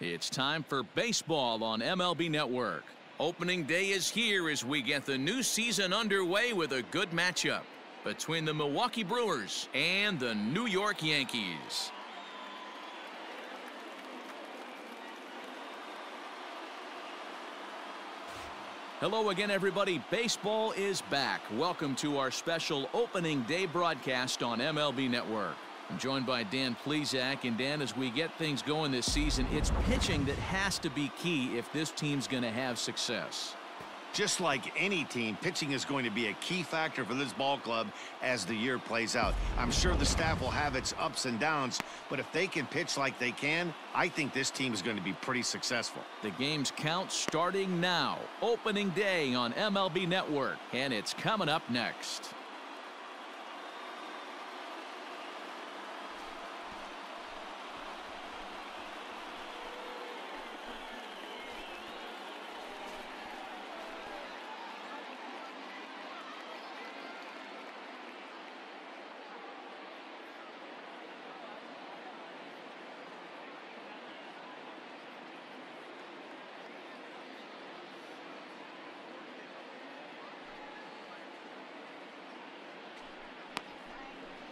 It's time for baseball on MLB Network. Opening day is here as we get the new season underway with a good matchup between the Milwaukee Brewers and the New York Yankees. Hello again, everybody. Baseball is back. Welcome to our special opening day broadcast on MLB Network. I'm joined by Dan Plesac. And Dan, as we get things going this season, it's pitching that has to be key if this team's going to have success. Just like any team, pitching is going to be a key factor for this ball club as the year plays out. I'm sure the staff will have its ups and downs, but if they can pitch like they can, I think this team is going to be pretty successful. The game's count starting now. Opening day on MLB Network, and it's coming up next.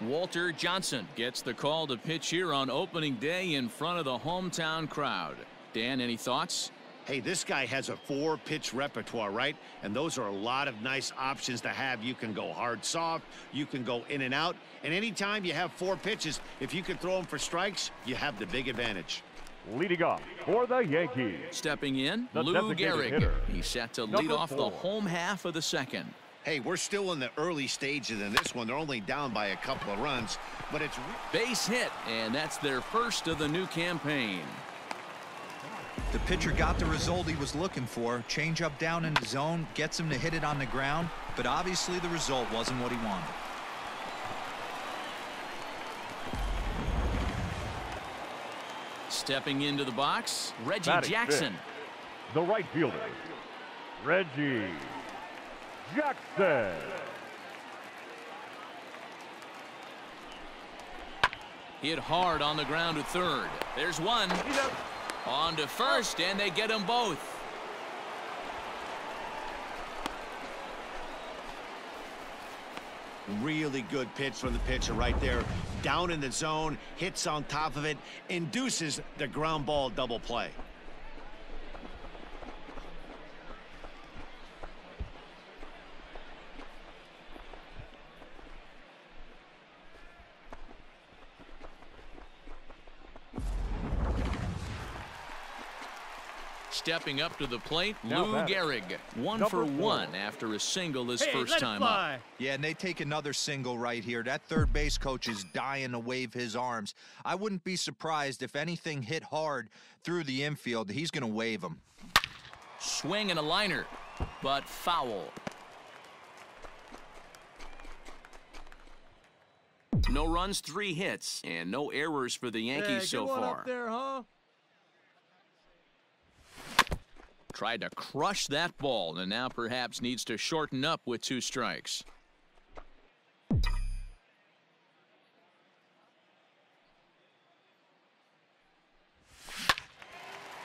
Walter Johnson gets the call to pitch here on opening day in front of the hometown crowd. Dan, any thoughts? Hey, this guy has a 4-pitch repertoire, right? And those are a lot of nice options to have. You can go hard, soft, you can go in and out. And anytime you have 4 pitches, if you can throw them for strikes, you have the big advantage. Leading off for the Yankees. Stepping in, the Lou Gehrig. Hitter. He's set to lead off the home half of the second. Hey, we're still in the early stages in this one. They're only down by a couple of runs, but it's base hit, and that's their first of the new campaign. The pitcher got the result he was looking for. Change up down in the zone, gets him to hit it on the ground, but obviously the result wasn't what he wanted. Stepping into the box, Reggie Batting Jackson. fifth, the right fielder, Reggie Jackson. Hit hard on the ground to third. There's one. On to first, and they get them both. really good pitch from the pitcher right there. Down in the zone, hits on top of it, induces the ground ball double play. Stepping up to the plate, Now Lou Gehrig. 1 Number for 4. 1 after a single his first time up. Yeah, and they take another single right here. That third base coach is dying to wave his arms. I wouldn't be surprised if anything hit hard through the infield. He's going to wave them. Swing and a liner, but foul. No runs, 3 hits, and no errors for the Yankees so far. Up there, huh? Tried to crush that ball, and now perhaps needs to shorten up with 2 strikes.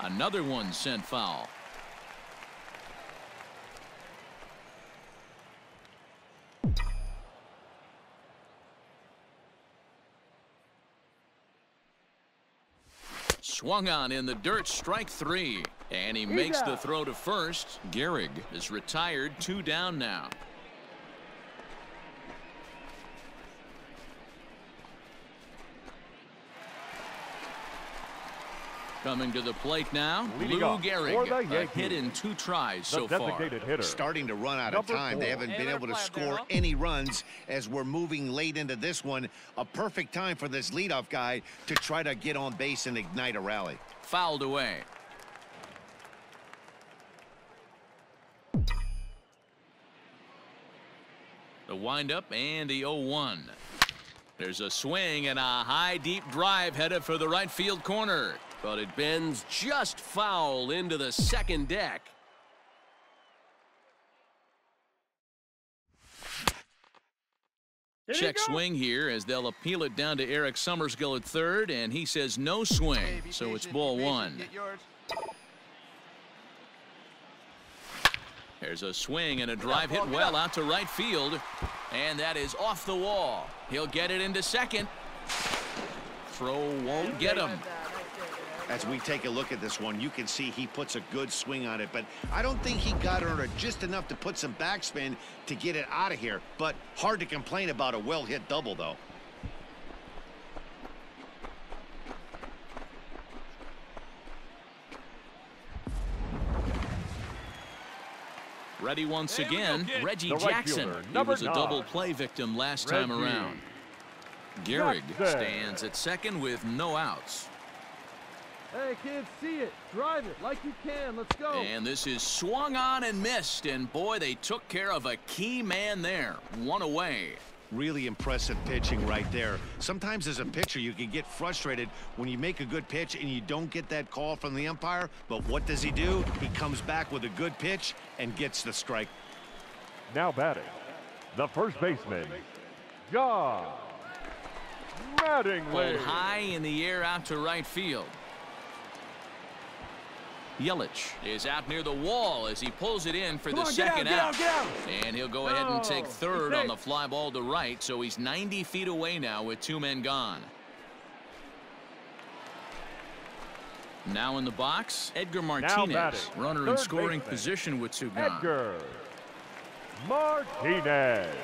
Another one sent foul. Swung on in the dirt, strike 3. And he makes the throw to first. Gehrig is retired, 2 down now. Coming to the plate now, Leading Lou off for the Gehrig. A Yankees, hit in 2 tries so the far. designated hitter. Starting to run out of Number time. They 4. haven't been able to score any runs as we're moving late into this one. A perfect time for this leadoff guy to try to get on base and ignite a rally. Fouled away. The windup and the 0-1. There's a swing and a high deep drive headed for the right field corner, but it bends just foul into the second deck. Check swing here as they'll appeal it down to Eric Summersgill at third, and he says no swing, so it's ball one. There's a swing and a drive hit well out to right field, and that is off the wall. He'll get it into second. Throw won't get him. As we take a look at this one, you can see he puts a good swing on it, but I don't think he got under just enough to put some backspin to get it out of here. But hard to complain about a well-hit double, though. Ready once again, Reggie Jackson. He was a double play victim last time around. Gehrig stands at second with no outs. Hey, kids, see it. Drive it like you can. Let's go. And this is swung on and missed. And, boy, they took care of a key man there. One away. Really impressive pitching right there. Sometimes as a pitcher, you can get frustrated when you make a good pitch and you don't get that call from the umpire. But what does he do? He comes back with a good pitch and gets the strike. Now batting, the first baseman, John Mattingly. Pulled high in the air out to right field. Yelich is out near the wall as he pulls it in for the second out. And he'll go ahead and take third on the fly ball to right, so he's 90 feet away now with two men gone. Now in the box, Edgar Martinez, runner in scoring position with two gone. Edgar Martinez.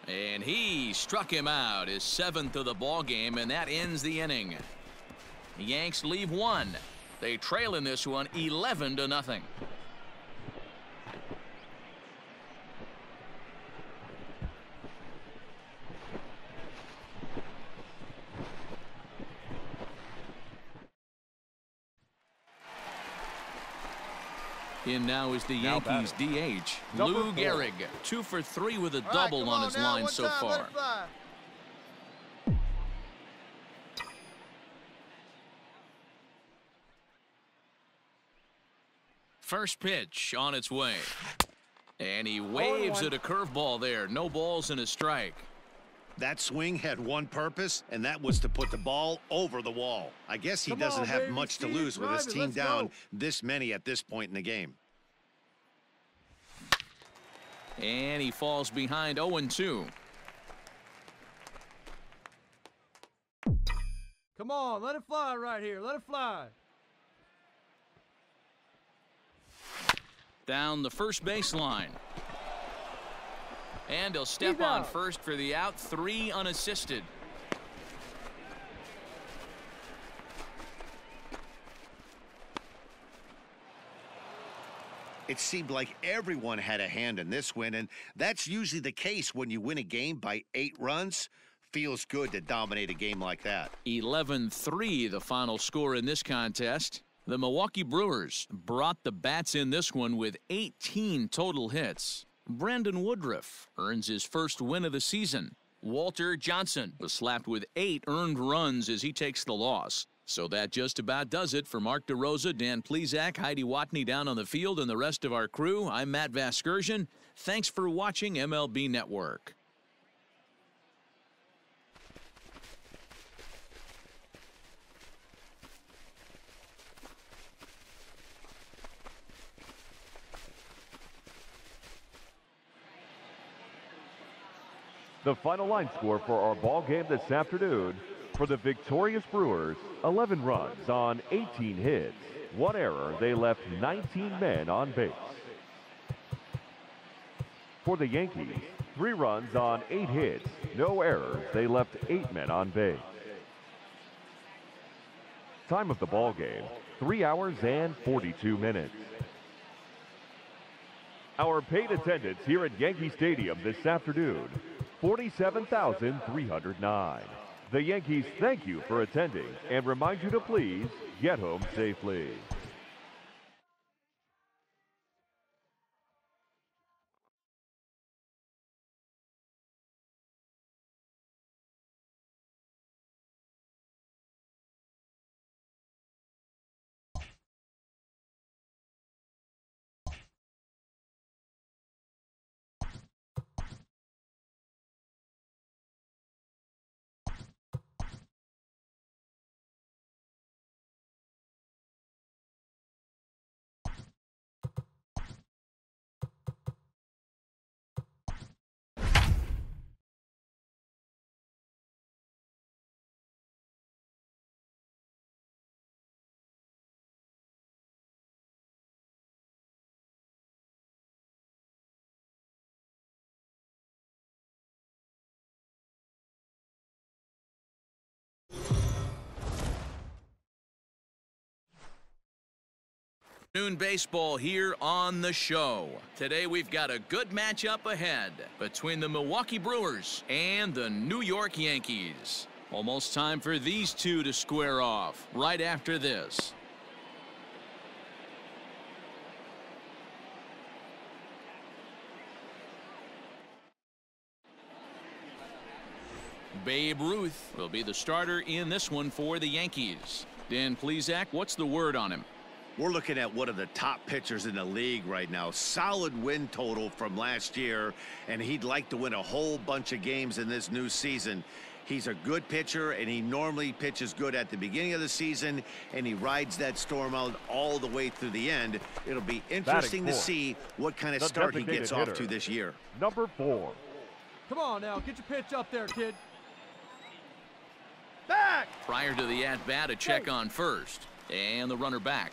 And he struck him out, his seventh of the ball game, and that ends the inning. The Yanks leave one. They trail in this one 11-0. In now is the Yankees DH, Lou Gehrig, 2 for 3 with a double on his line so far. First pitch on its way. And he waves at a curveball there. No balls and a strike. That swing had one purpose, and that was to put the ball over the wall. I guess he doesn't have much to lose with his team down this many at this point in the game. And he falls behind 0-2. Come on, let it fly right here. Let it fly. Down the first baseline. And he'll step on first for the out, 3 unassisted. It seemed like everyone had a hand in this win, and that's usually the case when you win a game by 8 runs. Feels good to dominate a game like that. 11-3 the final score in this contest. The Milwaukee Brewers brought the bats in this one with 18 total hits. Brandon Woodruff earns his first win of the season. Walter Johnson was slapped with 8 earned runs as he takes the loss. So that just about does it for Mark DeRosa, Dan Plesac, Heidi Watney down on the field, and the rest of our crew. I'm Matt Vasgersian. Thanks for watching MLB Network. The final line score for our ball game this afternoon: for the victorious Brewers, 11 runs on 18 hits. 1 error, they left 19 men on base. For the Yankees, 3 runs on 8 hits. No errors, they left 8 men on base. Time of the ball game, 3 hours and 42 minutes. Our paid attendance here at Yankee Stadium this afternoon: 47,309. The Yankees thank you for attending and remind you to please get home safely. Noon baseball here on the show. Today we've got a good matchup ahead between the Milwaukee Brewers and the New York Yankees. Almost time for these two to square off right after this. Babe Ruth will be the starter in this one for the Yankees. Dan Plesac, what's the word on him? We're looking at one of the top pitchers in the league right now. Solid win total from last year, and he'd like to win a whole bunch of games in this new season. He's a good pitcher, and he normally pitches good at the beginning of the season, and he rides that storm out all the way through the end. It'll be interesting to see what kind of start he gets off to this year. Number 4. Come on now, get your pitch up there, kid. Back! Prior to the at-bat, a check on first, and the runner back.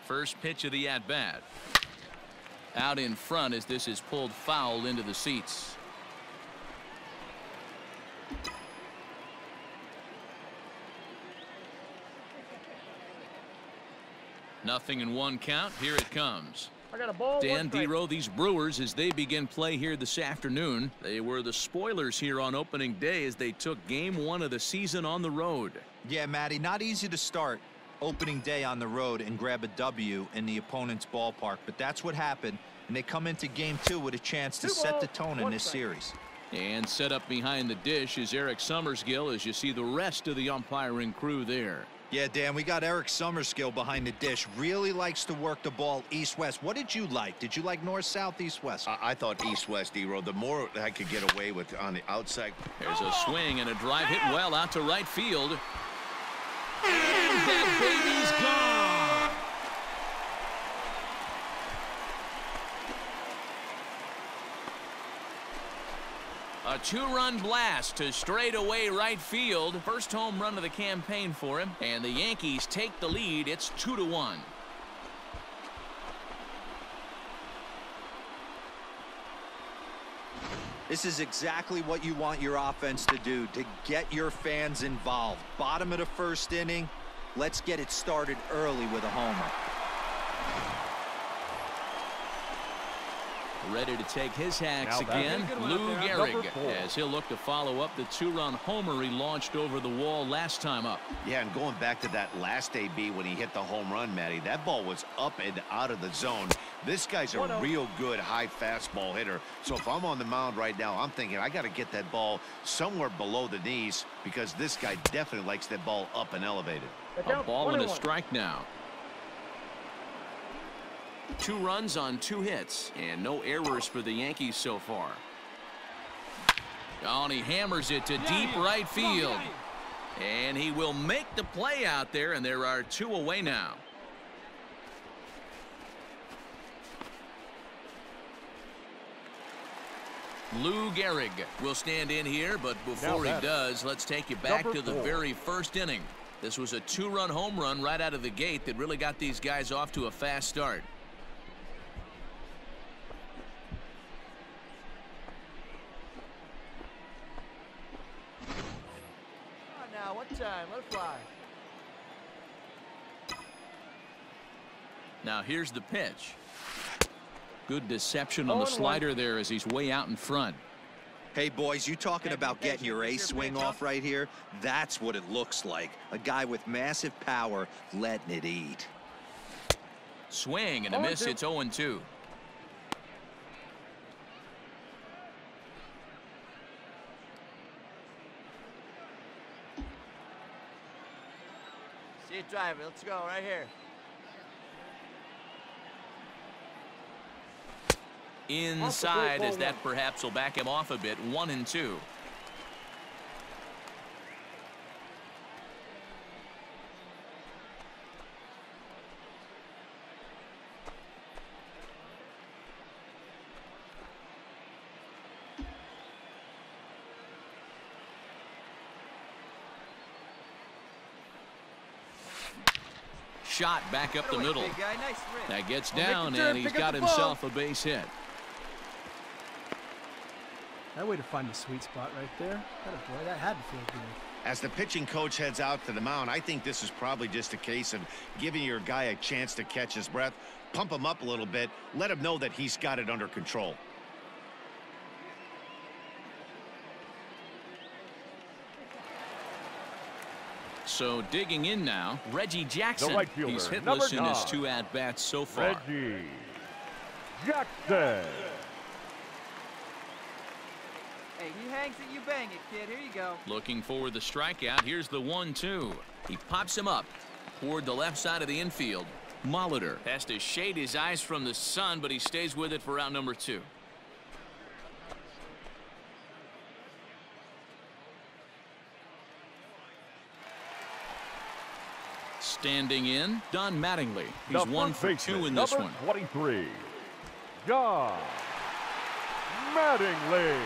First pitch of the at-bat. Out in front as this is pulled foul into the seats. Nothing in one count. Here it comes. I got a ball. Dan Dero, these Brewers, as they begin play here this afternoon, they were the spoilers here on opening day as they took game 1 of the season on the road. Yeah, Matty, not easy to start opening day on the road and grab a W in the opponent's ballpark, but that's what happened, and they come into game 2 with a chance to set the tone in this series. And set up behind the dish is Eric Summersgill as you see the rest of the umpiring crew there. Yeah, Dan, we got Eric Summersgill behind the dish. Really likes to work the ball east-west. What did you like? Did you like north-south, east-west? I thought east-west, Dero. The more I could get away with on the outside. There's a swing and a drive hit well out to right field. And that baby's gone. A 2-run blast to straightaway right field. First home run of the campaign for him. And the Yankees take the lead. It's 2-1. This is exactly what you want your offense to do, to get your fans involved. Bottom of the first inning, let's get it started early with a homer. Ready to take his hacks again, Lou Gehrig, as he'll look to follow up the 2-run homer he launched over the wall last time up. Yeah, and going back to that last AB when he hit the home run, Matty, that ball was up and out of the zone. This guy's a real good high fastball hitter. So if I'm on the mound right now, I'm thinking I got to get that ball somewhere below the knees because this guy definitely likes that ball up and elevated. A ball and a strike now. 2 runs on 2 hits and no errors for the Yankees so far. Oh, and he hammers it to deep right field. And he will make the play out there, and there are 2 away now. Lou Gehrig will stand in here, but before he does, let's take you back to the very first inning. This was a 2-run home run right out of the gate that really got these guys off to a fast start. What time? Let it fly. Now here's the pitch. Good deception on the slider there as he's way out in front. Hey, boys, you talking about getting your ace swing off right here? That's what it looks like. A guy with massive power letting it eat. Swing and a miss. It's 0-2. See it driving. Let's go right here. Inside as that perhaps will back him off a bit. 1-2. Shot back up the middle. That gets down, and he's got himself a base hit. That way to find the sweet spot right there. Boy, that had to feel good. As the pitching coach heads out to the mound, I think this is probably just a case of giving your guy a chance to catch his breath, pump him up a little bit, let him know that he's got it under control. So digging in now, Reggie Jackson. The right fielder, he's hitless number in his 9. 2 at-bats so far. Reggie Jackson. Hey, he hangs it, you bang it, kid. Here you go. Looking for the strikeout. Here's the 1-2. He pops him up toward the left side of the infield. Molitor has to shade his eyes from the sun, but he stays with it for out number 2. Standing in, Don Mattingly. He's 1 for 2 in this one. 23, John Mattingly.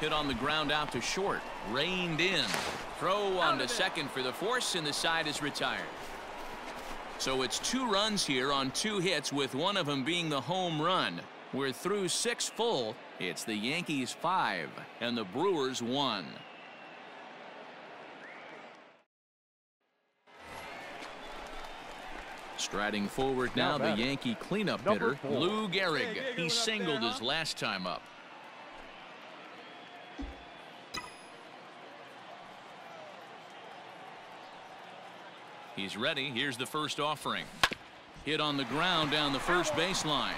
Hit on the ground out to short. Reined in. Throw on to second for the force, and the side is retired. So it's 2 runs here on 2 hits, with one of them being the home run. We're through 6 full. It's the Yankees 5 and the Brewers 1. Striding forward now, the Yankee cleanup hitter, Lou Gehrig. He singled his last time up. He's ready. Here's the first offering. Hit on the ground down the first baseline.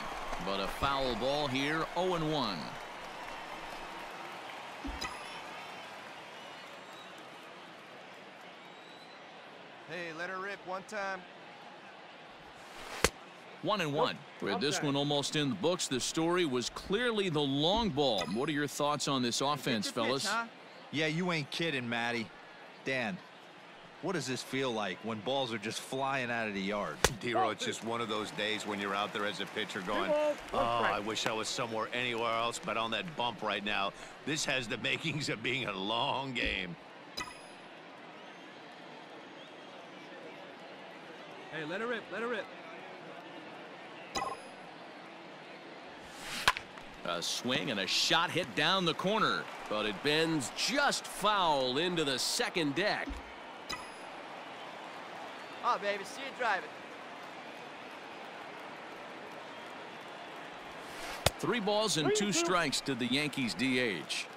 But a foul ball here, 0-1. Hey, let her rip one time. 1-1. With this one almost in the books, the story was clearly the long ball. What are your thoughts on this offense, fellas? Pitch, huh? Yeah, you ain't kidding, Matty. Dan, what does this feel like when balls are just flying out of the yard? Dero, it's just one of those days when you're out there as a pitcher going, oh, I wish I was somewhere anywhere else but on that bump right now. This has the makings of being a long game. Hey, let her rip, let her rip. A swing and a shot hit down the corner, but it bends just foul into the second deck. Oh, baby, see you drive it. 3 balls and 2 strikes to the Yankees DH.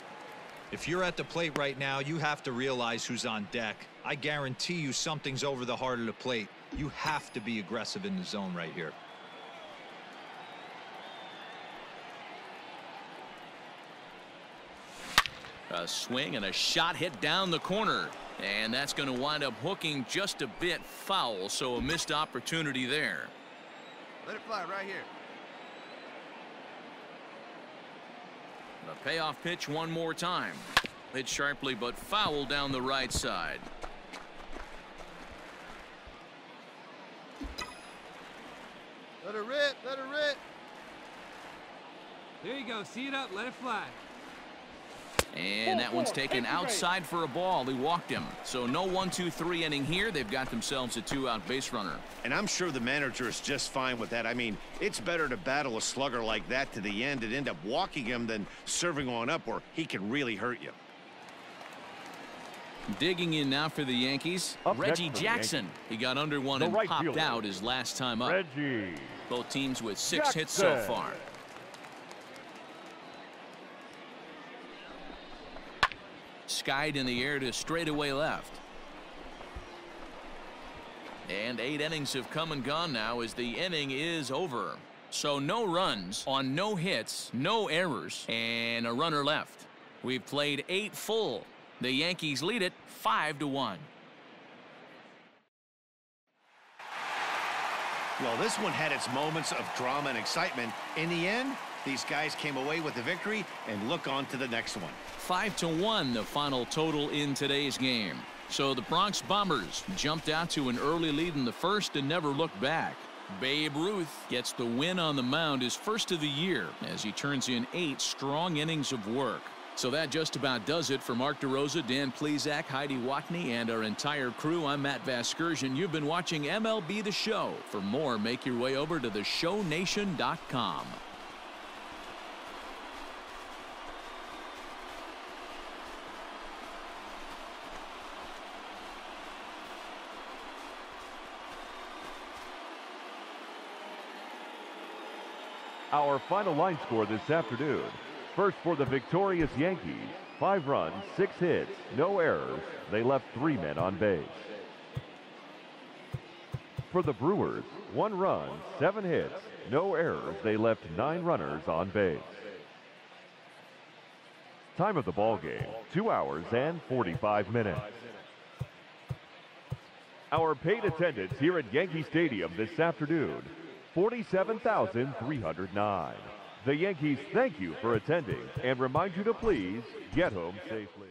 If you're at the plate right now, you have to realize who's on deck. I guarantee you something's over the heart of the plate. You have to be aggressive in the zone right here. A swing and a shot hit down the corner, and that's going to wind up hooking just a bit foul, so a missed opportunity there. Let it fly right here. The payoff pitch one more time. Hit sharply but foul down the right side. Let her rip, let her rip. There you go, see it up, let it fly. And that one's taken outside for a ball. He walked him. So no 1-2-3 inning here. They've got themselves a 2-out base runner. And I'm sure the manager is just fine with that. I mean, it's better to battle a slugger like that to the end and end up walking him than serving on up where he can really hurt you. Digging in now for the Yankees, Reggie Jackson. He got under one and popped out his last time up. Reggie Both teams with 6 hits so far. Skied in the air to straightaway left. And 8 innings have come and gone now as the inning is over. So no runs on no hits, no errors, and a runner left. We've played 8 full. The Yankees lead it 5-1. Well, this one had its moments of drama and excitement. In the end, these guys came away with the victory and look on to the next one. 5-1 the final total in today's game. So the Bronx Bombers jumped out to an early lead in the first and never looked back. Babe Ruth gets the win on the mound, his first of the year, as he turns in 8 strong innings of work. So that just about does it for Mark DeRosa, Dan Plesac, Heidi Watney, and our entire crew. I'm Matt Vasgersian. You've been watching MLB The Show. For more, make your way over to theshownation.com. Our final line score this afternoon. First for the victorious Yankees, 5 runs, 6 hits, no errors. They left 3 men on base. For the Brewers, 1 run, 7 hits, no errors. They left 9 runners on base. Time of the ball game, 2 hours and 45 minutes. Our paid attendance here at Yankee Stadium this afternoon, 47,309. The Yankees thank you for attending and remind you to please get home safely.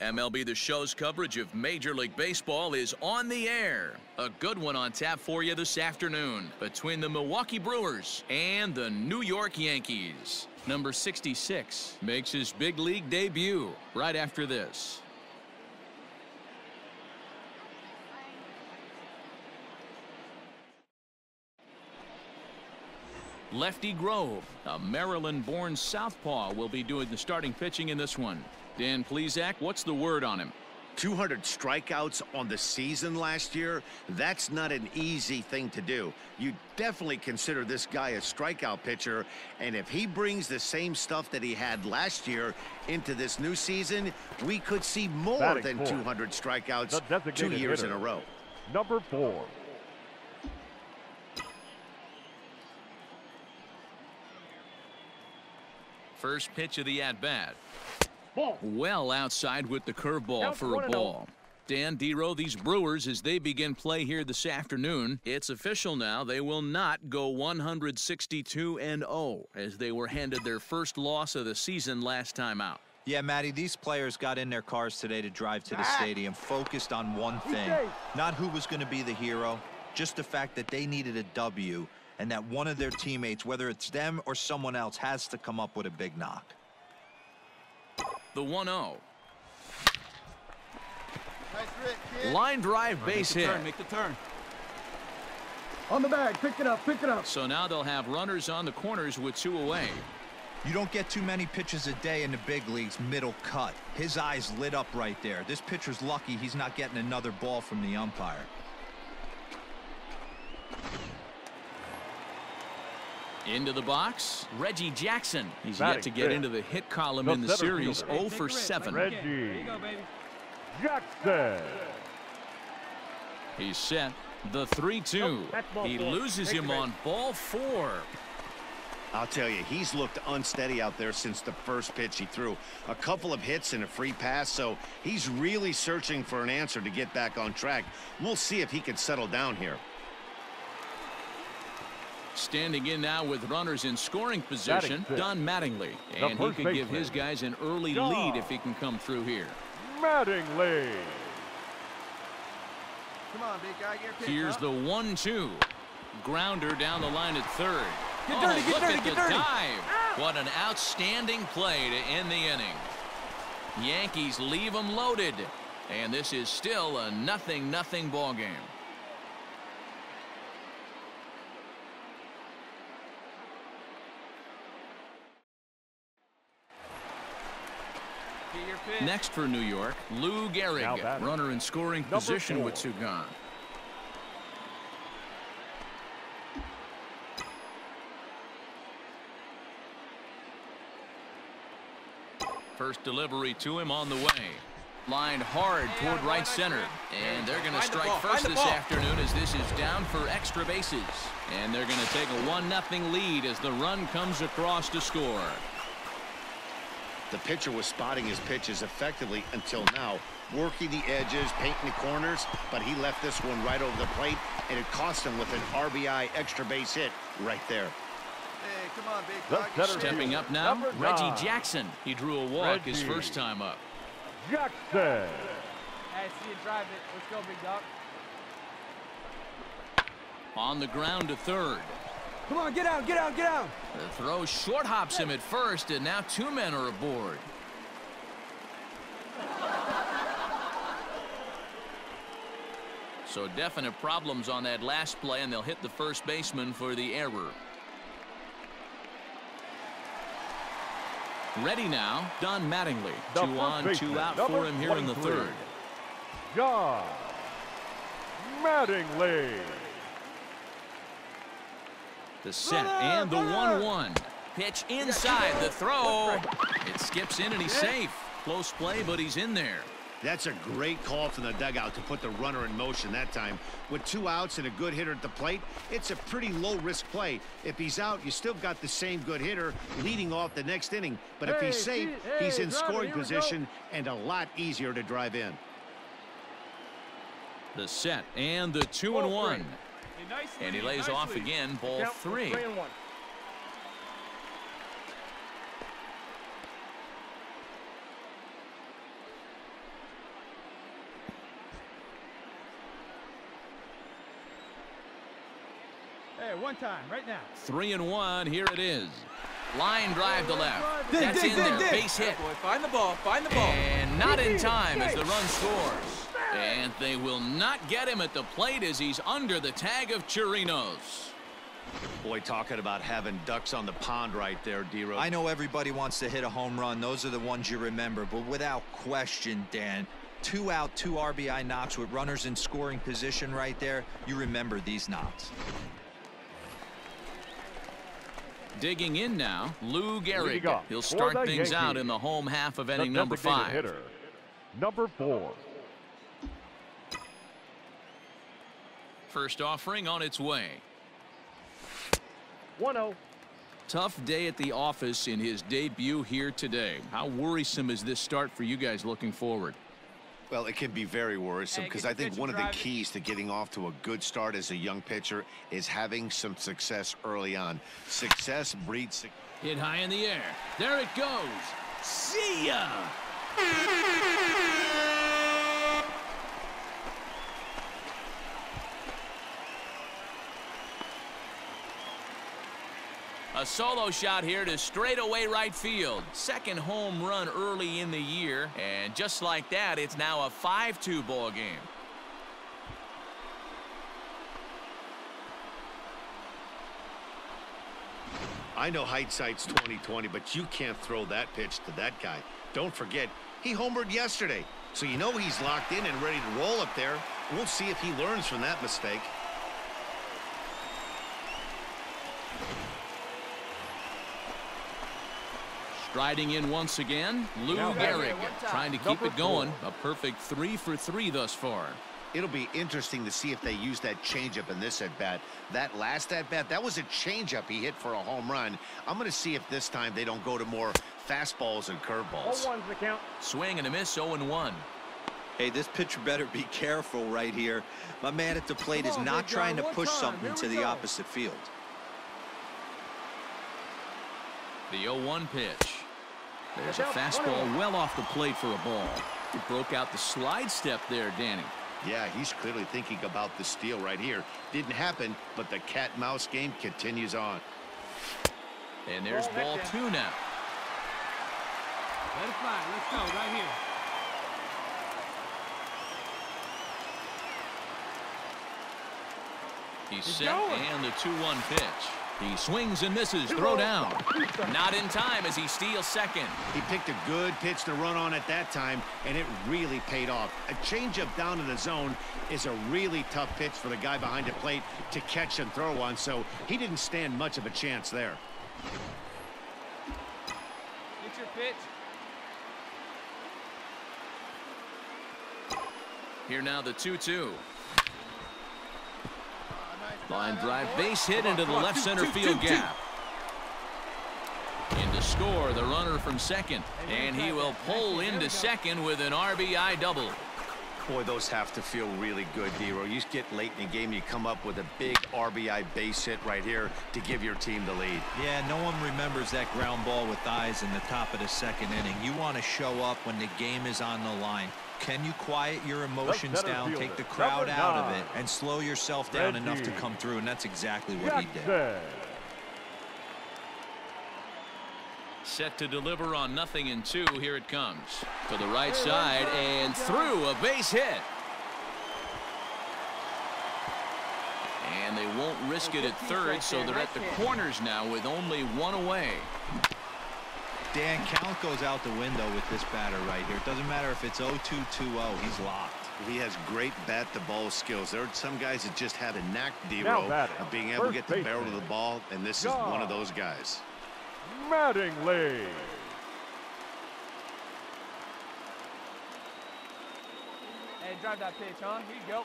MLB The Show's coverage of Major League Baseball is on the air. A good one on tap for you this afternoon between the Milwaukee Brewers and the New York Yankees. Number 66 makes his big league debut right after this. Lefty Grove, a Maryland-born southpaw, will be doing the starting pitching in this one. Dan Plesac, what's the word on him? 200 strikeouts on the season last year. That's not an easy thing to do. You definitely consider this guy a strikeout pitcher, and if he brings the same stuff that he had last year into this new season, we could see more than 200 strikeouts 2 years in a row. Number 4. First pitch of the at-bat. Well outside with the curveball for a ball. Dan, D-Row, these Brewers, as they begin play here this afternoon, it's official now. They will not go 162-0 as they were handed their first loss of the season last time out. Yeah, Matty, these players got in their cars today to drive to the stadium, focused on one thing. Not who was going to be the hero, just the fact that they needed a W and that one of their teammates, whether it's them or someone else, has to come up with a big knock. The 1-0. Nice hit, kid. Line drive base hit. Make the turn. On the bag. Pick it up. Pick it up. So now they'll have runners on the corners with 2 away. You don't get too many pitches a day in the big leagues middle cut. His eyes lit up right there. This pitcher's lucky he's not getting another ball from the umpire. Into the box, Reggie Jackson. He's Batting yet to get into the hit column in the series, 0 for 7. Reggie There you go, baby. Jackson. He's set. The 3-2. He loses him on ball 4. I'll tell you, he's looked unsteady out there since the first pitch he threw. A couple of hits and a free pass, so he's really searching for an answer to get back on track. We'll see if he can settle down here. Standing in now with runners in scoring position, Don Mattingly. And he could give his guys an early lead if he can come through here. Mattingly. Come on, big guy. Get Here's the 1-2. Grounder down the line at third. Get dirty, get look dirty, at get the dirty. dive. What an outstanding play to end the inning. Yankees leave them loaded. And this is still a 0-0 ball game. your pitch. Next for New York, Lou Gehrig, runner in scoring position with 2 gone. First delivery to him on the way. Lined hard toward right center. And they're going to strike first this afternoon as this is down for extra bases. And they're going to take a 1-0 lead as the run comes across to score. The pitcher was spotting his pitches effectively until now, working the edges, painting the corners, but he left this one right over the plate, and it cost him with an RBI extra base hit right there. Hey, come on, big dog. Stepping up now, Reggie Jackson. He drew a walk his first time up. Jackson. Hey, see you drive it. Let's go, big dog. On the ground to third. Come on, get out, get out, get out. The throw short hops him at first, and now 2 men are aboard. So definite problems on that last play, and they'll hit the first baseman for the error. Ready now, Don Mattingly. 2 on, 2 out for him here in the third. John Mattingly. The set and the 1-1. Pitch inside the throw. It skips in and he's safe. Close play, but he's in there. That's a great call from the dugout to put the runner in motion that time. With 2 outs and a good hitter at the plate, it's a pretty low-risk play. If he's out, you still got the same good hitter leading off the next inning. But if he's safe, he's in scoring position and a lot easier to drive in. The set and the 2-1. And he lays off again, ball 3. Hey, one time, right now. 3-1, here it is. Line drive to left. That's in there, base hit. Find the ball, find the ball. And not in time as the run scores. And they will not get him at the plate as he's under the tag of Chirinos. Boy, talking about having ducks on the pond right there, D-Row. I know everybody wants to hit a home run. Those are the ones you remember. But without question, Dan, 2 out, 2 RBI knocks with runners in scoring position right there. You remember these knocks. Digging in now, Lou Gehrig. He'll start things out in the home half of inning number 5. Hitter, number 4. First offering on its way. 1-0. Tough day at the office in his debut here today. How worrisome is this start for you guys looking forward? Well, it can be very worrisome because I think one of the keys to getting off to a good start as a young pitcher is having some success early on. Success breeds. Hit high in the air. There it goes. See ya! A solo shot here to straightaway right field. Second home run early in the year. And just like that, it's now a 5-2 ball game. I know hindsight's 20/20, but you can't throw that pitch to that guy. Don't forget, he homered yesterday. So you know he's locked in and ready to roll up there. We'll see if he learns from that mistake. Striding in once again, Lou Gehrig trying to keep it going. A perfect 3 for 3 thus far. It'll be interesting to see if they use that changeup in this at-bat. That last at-bat, that was a changeup he hit for a home run. I'm going to see if this time they don't go to more fastballs and curveballs. 0-1's the count. Swing and a miss, 0-1. Hey, this pitcher better be careful right here. My man at the plate is not trying to push something to the opposite field. The 0-1 pitch. There's a fastball well off the plate for a ball. He broke out the slide step there, Danny. Yeah, he's clearly thinking about the steal right here. Didn't happen, but the cat-mouse game continues on. And there's ball 2 now. Let it fly. Let's go right here. He's set and the 2-1 pitch. He swings and misses. Throw down. Not in time as he steals second. He picked a good pitch to run on at that time, and it really paid off. A changeup down in the zone is a really tough pitch for the guy behind the plate to catch and throw on, so he didn't stand much of a chance there. Get your pitch. Here now the 2-2. Line drive, base hit into the left center field gap. In to score, the runner from second. And he will pull into second with an RBI double. Boy, those have to feel really good, Dero. You get late in the game, you come up with a big RBI base hit right here to give your team the lead. Yeah, no one remembers that ground ball with eyes in the top of the second inning. You want to show up when the game is on the line. Can you quiet your emotions down, take the crowd out of it, and slow yourself down enough to come through? And that's exactly what he did. Set to deliver on 0-2. Here it comes. To the right side and through, a base hit. And they won't risk it at third, so they're at the corners now with only 1 away. Dan, count goes out the window with this batter right here. It doesn't matter if it's 0-2, 2-0. He's locked. He has great bat-to-ball skills. There are some guys that just have a knack, Dero, of being able to get the barrel of the ball, and this is one of those guys. Mattingly. Hey, drive that pitch, huh? Here you go.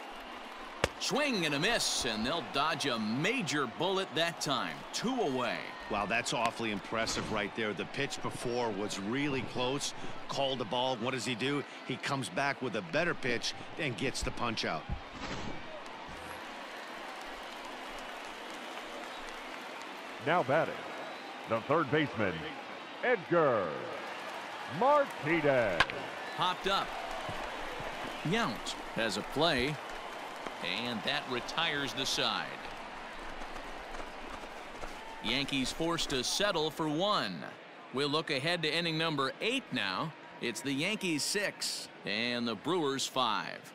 Swing and a miss, and they'll dodge a major bullet that time. 2 away. Wow, that's awfully impressive right there. The pitch before was really close. Called the ball. What does he do? He comes back with a better pitch and gets the punch out. Now batting, the third baseman, Edgar Martinez. Popped up. Yount has a play. And that retires the side. Yankees forced to settle for 1. We'll look ahead to inning number 8 now. It's the Yankees 6 and the Brewers 5.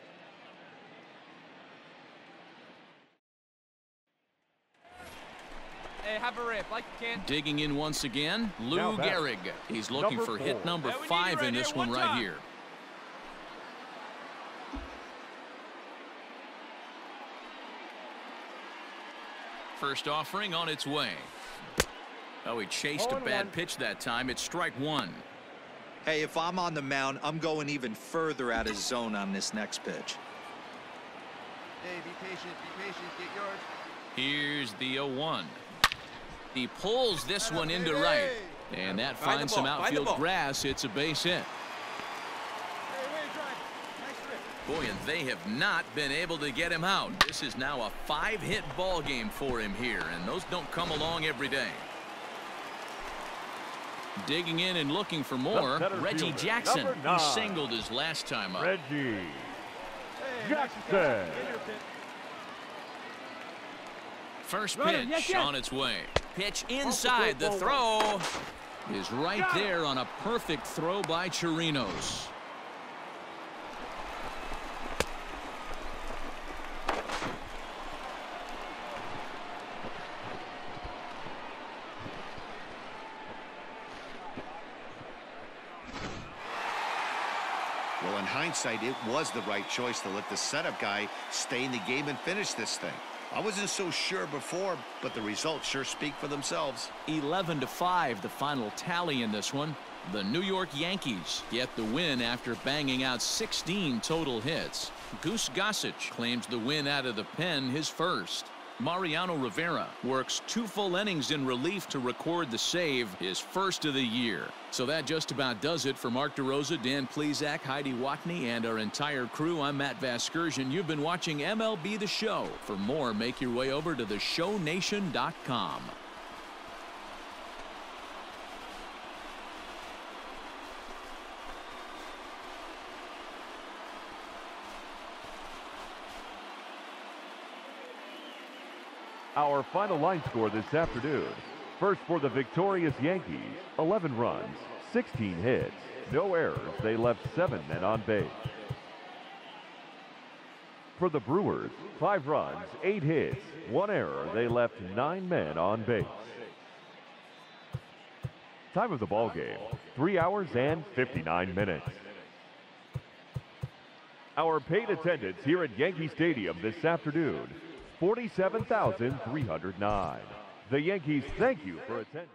Hey, have a rip like you can. Digging in once again, Lou Gehrig. He's looking for hit number 5 in this one right here. First offering on its way. Oh, he chased a bad pitch that time. It's strike 1. Hey, if I'm on the mound, I'm going even further out of zone on this next pitch. Hey, be patient, get yours. Here's the 0-1. He pulls this one into right. And that finds some outfield grass. It's a base hit. Boy, and they have not been able to get him out. This is now a 5-hit ball game for him here, and those don't come along every day. Digging in and looking for more, Reggie Jackson, who singled his last time up. Reggie Jackson. First pitch on its way. Pitch inside. The throw is right there on a perfect throw by Chirinos. Well, in hindsight, it was the right choice to let the setup guy stay in the game and finish this thing. I wasn't so sure before, but the results sure speak for themselves. 11-5, the final tally in this one. The New York Yankees get the win after banging out 16 total hits. Goose Gossage claims the win out of the pen, his first. Mariano Rivera works 2 full innings in relief to record the save, his first of the year. So that just about does it for Mark DeRosa, Dan Plesac, Heidi Watney, and our entire crew. I'm Matt Vasgersian. You've been watching MLB The Show. For more, make your way over to theshownation.com. Our final line score this afternoon. First for the victorious Yankees, 11 runs, 16 hits, no errors. They left 7 men on base. For the Brewers, 5 runs, 8 hits, 1 error. They left 9 men on base. Time of the ball game, 3 hours and 59 minutes. Our paid attendance here at Yankee Stadium this afternoon, 47,309. The Yankees thank you for attending.